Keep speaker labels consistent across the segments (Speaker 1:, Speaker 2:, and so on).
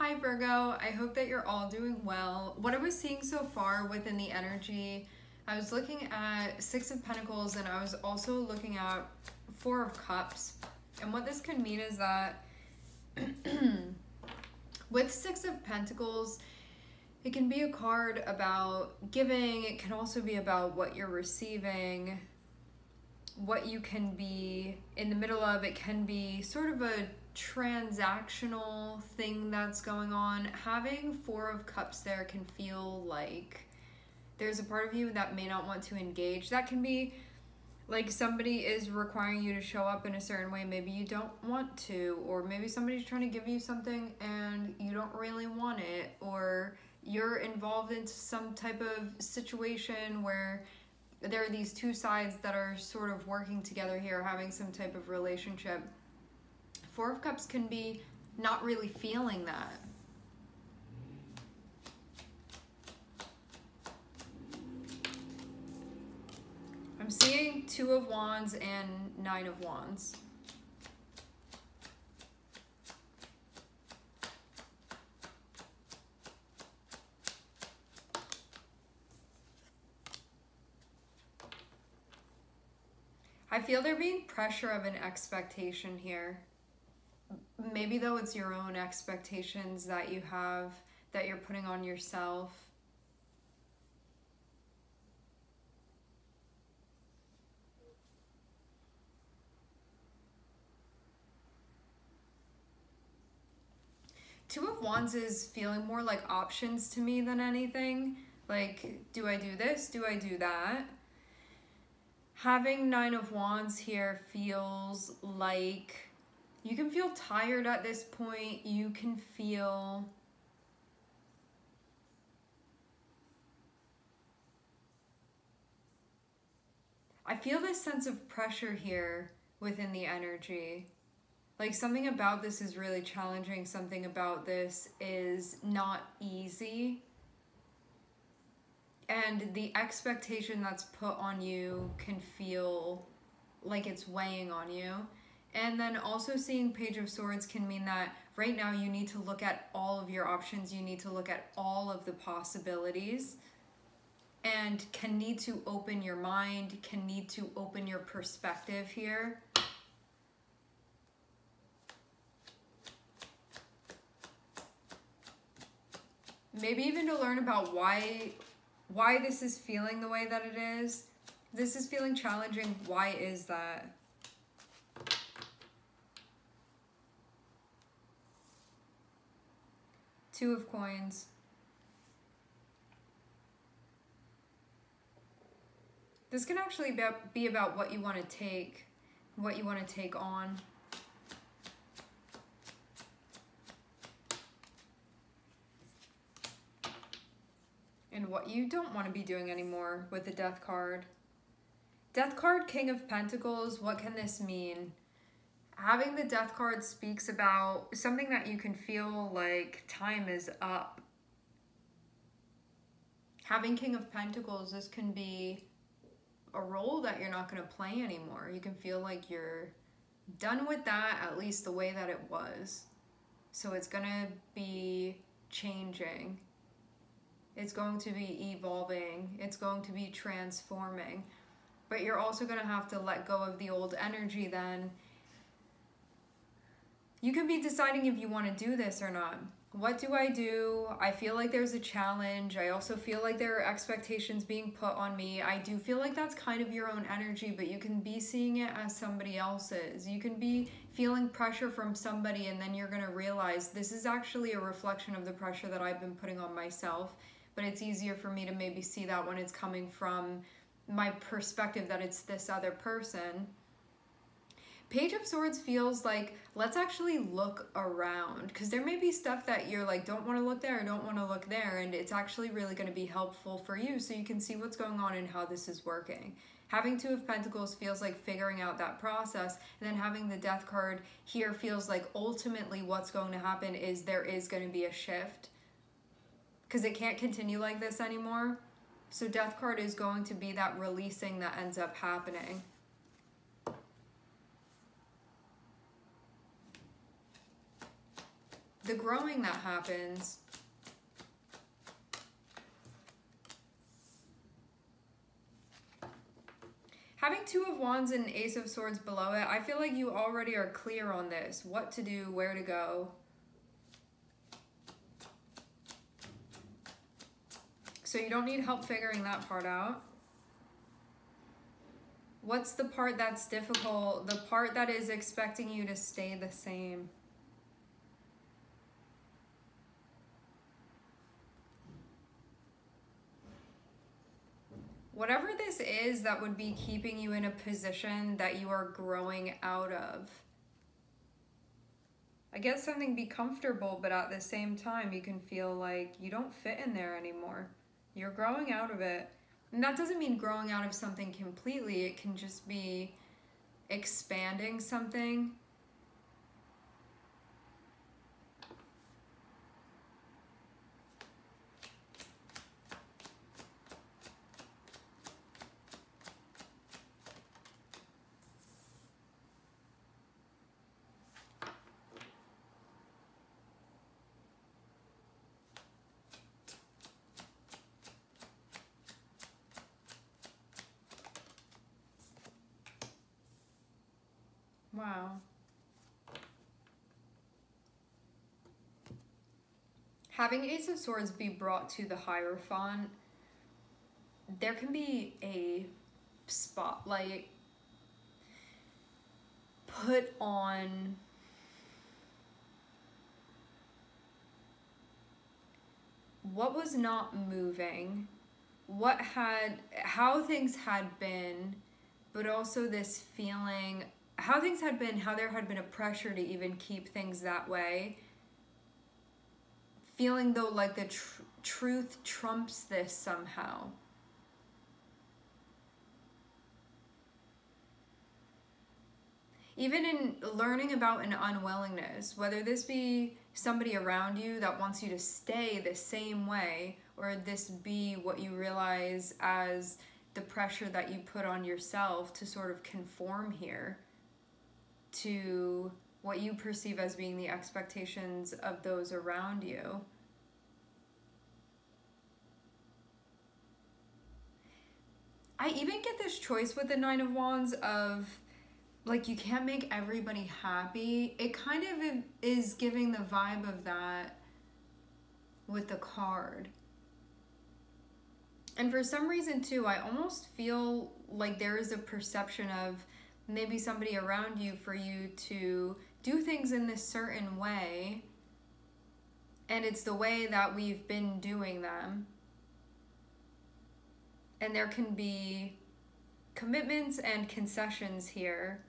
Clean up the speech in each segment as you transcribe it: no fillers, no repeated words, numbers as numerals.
Speaker 1: Hi Virgo, I hope that you're all doing well. What I was seeing so far within the energy, I was looking at Six of Pentacles and I was also looking at Four of Cups. And what this can mean is that with Six of Pentacles, it can be a card about giving. It can also be about what you're receiving, what you can be in the middle of. It can be sort of a transactional thing that's going on. Having Four of Cups there can feel like there's a part of you that may not want to engage. That can be like somebody is requiring you to show up in a certain way. Maybe you don't want to, or maybe somebody's trying to give you something and you don't really want it, or you're involved in some type of situation where there are these two sides that are sort of working together here, having some type of relationship. Four of Cups can be not really feeling that. I'm seeing Two of Wands and Nine of Wands. I feel there being pressure of an expectation here. Maybe though it's your own expectations that you have, that you're putting on yourself. Two of Wands is feeling more like options to me than anything. Like, do I do this? Do I do that? Having Nine of Wands here feels like you can feel tired at this point. You can feel I feel this sense of pressure here within the energy. Like something about this is really challenging. Something about this is not easy. And the expectation that's put on you can feel like it's weighing on you. And then also seeing Page of Swords can mean that right now you need to look at all of your options. You need to look at all of the possibilities. And can need to open your mind, can need to open your perspective here. Maybe even to learn about why this is feeling the way that it is. This is feeling challenging. Why is that? Two of Coins. This can actually be about what you want to take, what you want to take on. And what you don't want to be doing anymore with the Death card. Death card, King of Pentacles, what can this mean? Having the Death card speaks about something that you can feel like time is up. Having King of Pentacles, this can be a role that you're not going to play anymore. You can feel like you're done with that, at least the way that it was. So it's going to be changing. It's going to be evolving. It's going to be transforming. But you're also going to have to let go of the old energy then. You can be deciding if you want to do this or not. What do? I feel like there's a challenge. I also feel like there are expectations being put on me. I do feel like that's kind of your own energy, but you can be seeing it as somebody else's. You can be feeling pressure from somebody and then you're going to realize this is actually a reflection of the pressure that I've been putting on myself. But it's easier for me to maybe see that when it's coming from my perspective that it's this other person. Page of Swords feels like, let's actually look around, because there may be stuff that you're like, don't want to look there or don't want to look there, and it's actually really going to be helpful for you so you can see what's going on and how this is working. Having Two of Pentacles feels like figuring out that process, and then having the Death card here feels like ultimately what's going to happen is there is going to be a shift, because it can't continue like this anymore. So Death card is going to be that releasing that ends up happening. the growing that happens. Having Two of Wands and Ace of Swords below it, I feel like you already are clear on this. What to do, where to go. So you don't need help figuring that part out. What's the part that's difficult? The part that is expecting you to stay the same. Whatever this is that would be keeping you in a position that you are growing out of. I guess something be comfortable, but at the same time, you can feel like you don't fit in there anymore. You're growing out of it. And that doesn't mean growing out of something completely. It can just be expanding something. Wow. Having Ace of Swords be brought to the Hierophant, there can be a spotlight put on what was not moving, how things had been, but also this feeling how things had been, how there had been a pressure to even keep things that way. Feeling though like the truth trumps this somehow. Even in learning about an unwillingness, whether this be somebody around you that wants you to stay the same way, or this be what you realize as the pressure that you put on yourself to sort of conform here to what you perceive as being the expectations of those around you. I even get this choice with the Nine of Wands of, like, you can't make everybody happy. It kind of is giving the vibe of that with the card. And for some reason too, I almost feel like there is a perception of maybe somebody around you for you to do things in this certain way, and it's the way that we've been doing them. And there can be commitments and concessions here.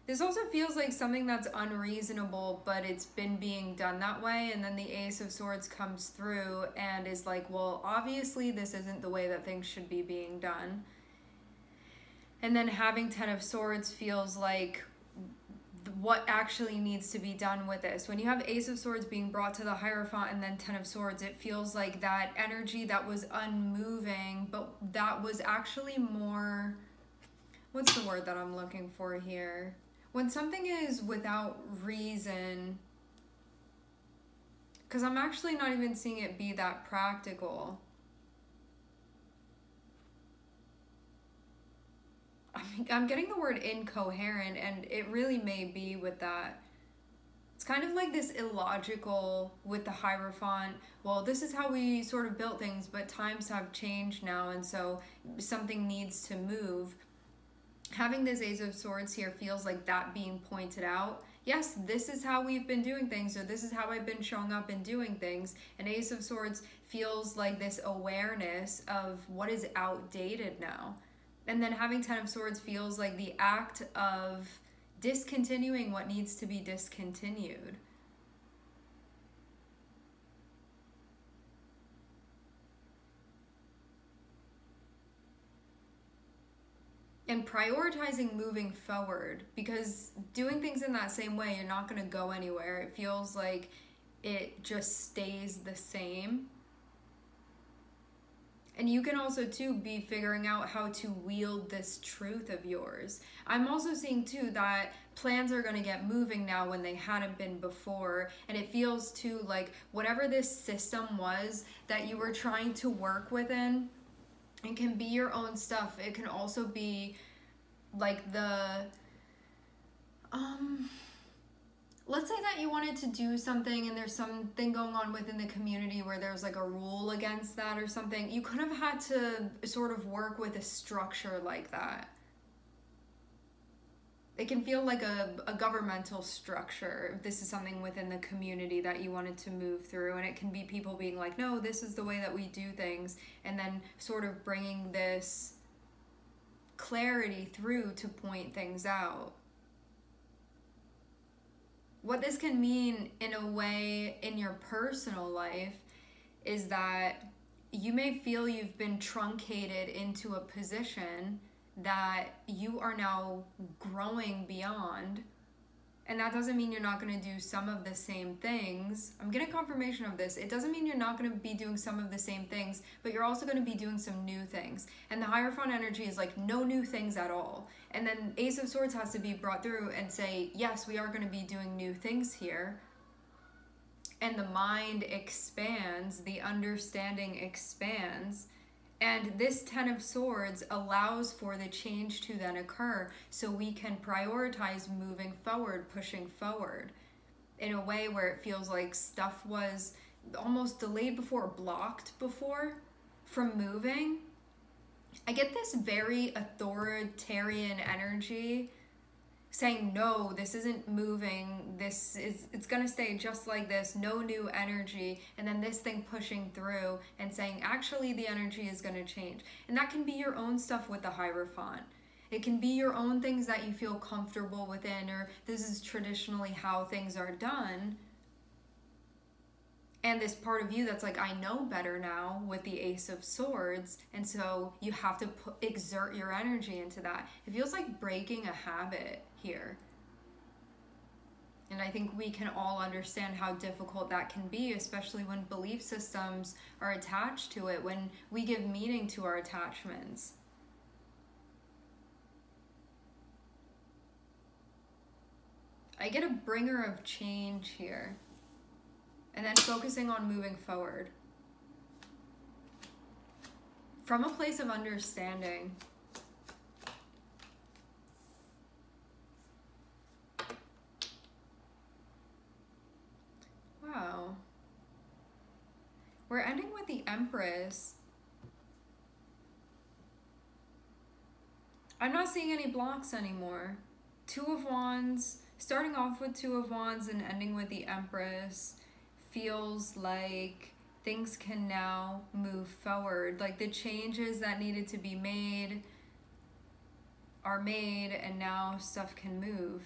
Speaker 1: This also feels like something that's unreasonable, but it's been being done that way, and then the Ace of Swords comes through and is like, well, obviously this isn't the way that things should be being done. And then having Ten of Swords feels like what actually needs to be done with this. When you have Ace of Swords being brought to the Hierophant and then Ten of Swords, it feels like that energy that was unmoving, but that was actually more, what's the word that I'm looking for here? When something is without reason, because I'm actually not even seeing it be that practical. I'm getting the word incoherent, and it really may be with that. It's kind of like this illogical with the Hierophant. Well, this is how we sort of built things, but times have changed now, and so something needs to move. Having this Ace of Swords here feels like that being pointed out. Yes, this is how we've been doing things, or this is how I've been showing up and doing things. And Ace of Swords feels like this awareness of what is outdated now. And then having Ten of Swords feels like the act of discontinuing what needs to be discontinued. And prioritizing moving forward, because doing things in that same way, you're not going to go anywhere. It feels like it just stays the same. And you can also too be figuring out how to wield this truth of yours. I'm also seeing too that plans are going to get moving now when they hadn't been before. And it feels too like whatever this system was that you were trying to work within, it can be your own stuff. It can also be like the let's say that you wanted to do something and there's something going on within the community where there's like a rule against that or something. You could have had to sort of work with a structure like that. It can feel like a governmental structure if this is something within the community that you wanted to move through. And it can be people being like, no, this is the way that we do things. And then sort of bringing this clarity through to point things out. What this can mean in a way in your personal life is that you may feel you've been truncated into a position that you are now growing beyond. And that doesn't mean you're not going to do some of the same things. I'm getting confirmation of this. It doesn't mean you're not going to be doing some of the same things, but you're also going to be doing some new things. And the Hierophant energy is like no new things at all. And then Ace of Swords has to be brought through and say, yes, we are going to be doing new things here. And the mind expands, the understanding expands. And this Ten of Swords allows for the change to then occur so we can prioritize moving forward, pushing forward in a way where it feels like stuff was almost delayed before, blocked before from moving. I get this very authoritarian energy saying, no, this isn't moving, it's gonna stay just like this, no new energy, and then this thing pushing through and saying, actually the energy is gonna change. And that can be your own stuff with the Hierophant. It can be your own things that you feel comfortable within, or this is traditionally how things are done. And this part of you that's like, I know better now with the Ace of Swords. And so you have to exert your energy into that. It feels like breaking a habit here. And I think we can all understand how difficult that can be, especially when belief systems are attached to it, when we give meaning to our attachments. I get a bringer of change here. And then focusing on moving forward. From a place of understanding. Wow. We're ending with the Empress. I'm not seeing any blocks anymore. Two of Wands, starting off with Two of Wands and ending with the Empress. Feels like things can now move forward. Like the changes that needed to be made are made and now stuff can move.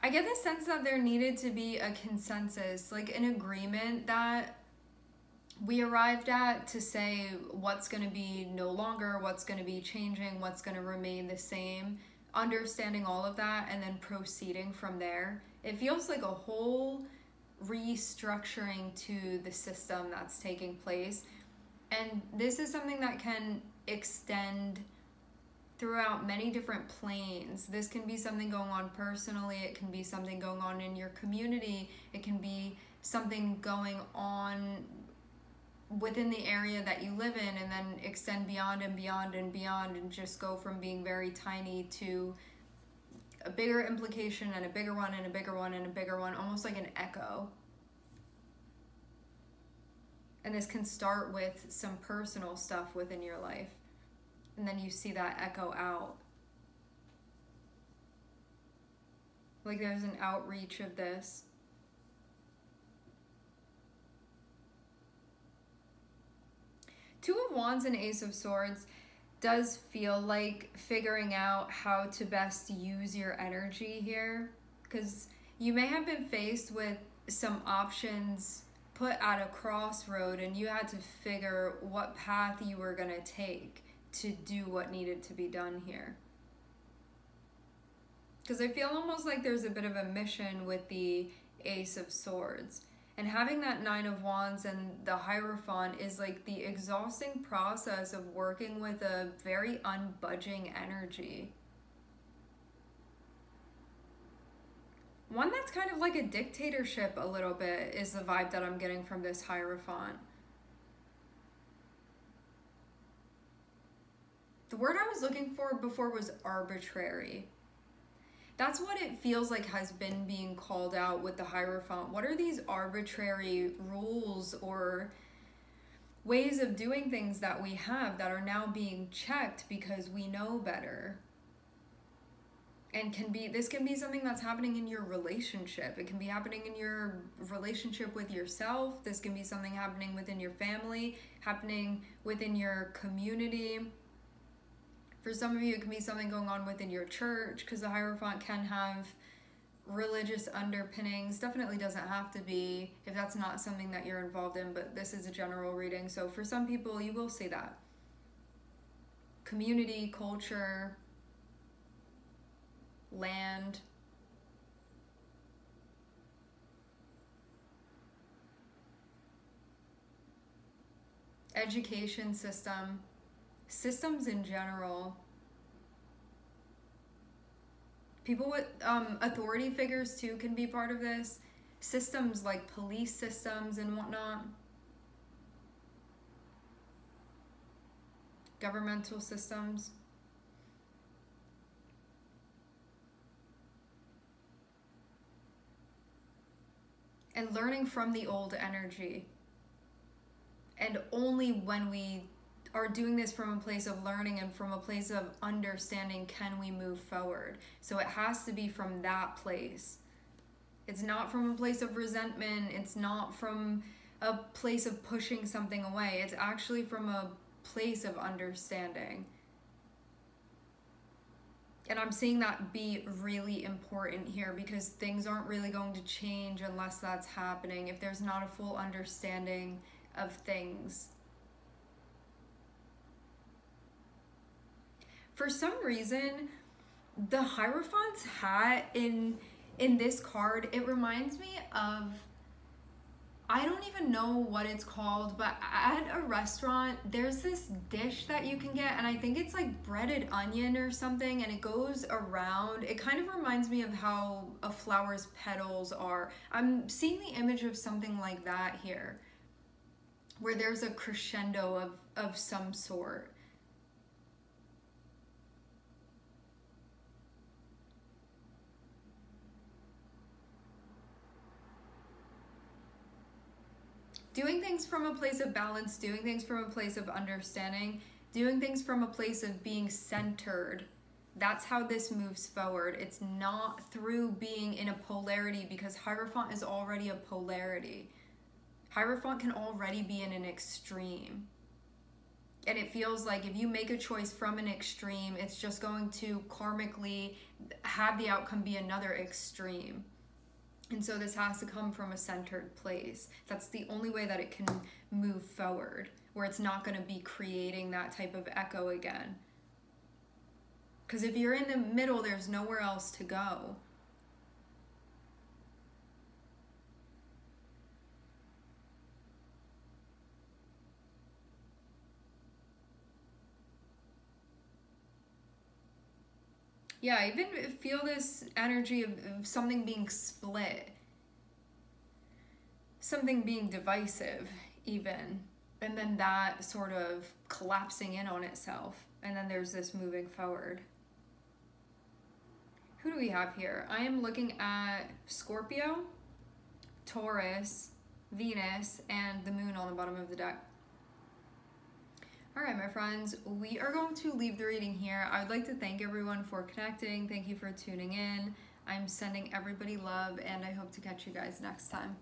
Speaker 1: I get the sense that there needed to be a consensus, like an agreement that we arrived at to say what's going to be no longer, what's going to be changing, what's going to remain the same. Understanding all of that and then proceeding from there. It feels like a whole restructuring to the system that's taking place. And this is something that can extend throughout many different planes. This can be something going on personally. It can be something going on in your community. It can be something going on within the area that you live in, and then extend beyond and beyond and beyond, and just go from being very tiny to a bigger implication and a bigger one and a bigger one and a bigger one, almost like an echo. And this can start with some personal stuff within your life, and then you see that echo out. Like there's an outreach of this. Two of Wands and Ace of Swords does feel like figuring out how to best use your energy here, because you may have been faced with some options put at a crossroad and you had to figure what path you were going to take to do what needed to be done here. Because I feel almost like there's a bit of a mission with the Ace of Swords. And having that Nine of Wands and the Hierophant is like the exhausting process of working with a very unbudging energy. One that's kind of like a dictatorship a little bit is the vibe that I'm getting from this Hierophant. The word I was looking for before was arbitrary. That's what it feels like has been being called out with the Hierophant. What are these arbitrary rules or ways of doing things that we have that are now being checked because we know better? And this can be something that's happening in your relationship. It can be happening in your relationship with yourself. This can be something happening within your family, happening within your community. For some of you, it can be something going on within your church, because the Hierophant can have religious underpinnings. Definitely doesn't have to be if that's not something that you're involved in, but this is a general reading. So for some people, you will see that. Community, culture, land. Education system. Systems in general. People with authority figures too can be part of this. Systems like police systems and whatnot. Governmental systems. And learning from the old energy. And only when we are doing this from a place of learning and from a place of understanding can we move forward. So it has to be from that place. It's not from a place of resentment. It's not from a place of pushing something away. It's actually from a place of understanding. And I'm seeing that be really important here, because things aren't really going to change unless that's happening, if there's not a full understanding of things. For some reason, the Hierophant's hat in this card, it reminds me of, I don't even know what it's called, but at a restaurant, there's this dish that you can get, and I think it's like breaded onion or something, and it goes around. It kind of reminds me of how a flower's petals are. I'm seeing the image of something like that here, where there's a crescendo of some sort. Doing things from a place of balance, doing things from a place of understanding, doing things from a place of being centered. That's how this moves forward. It's not through being in a polarity, because Hierophant is already a polarity. Hierophant can already be in an extreme. And it feels like if you make a choice from an extreme, it's just going to karmically have the outcome be another extreme. And so this has to come from a centered place. That's the only way that it can move forward, where it's not going to be creating that type of echo again. Because if you're in the middle, there's nowhere else to go. Yeah, I even feel this energy of something being split. Something being divisive, even. And then that sort of collapsing in on itself. And then there's this moving forward. Who do we have here? I am looking at Scorpio, Taurus, Venus, and the moon on the bottom of the deck. All right, my friends, we are going to leave the reading here. I would like to thank everyone for connecting. Thank you for tuning in. I'm sending everybody love, and I hope to catch you guys next time.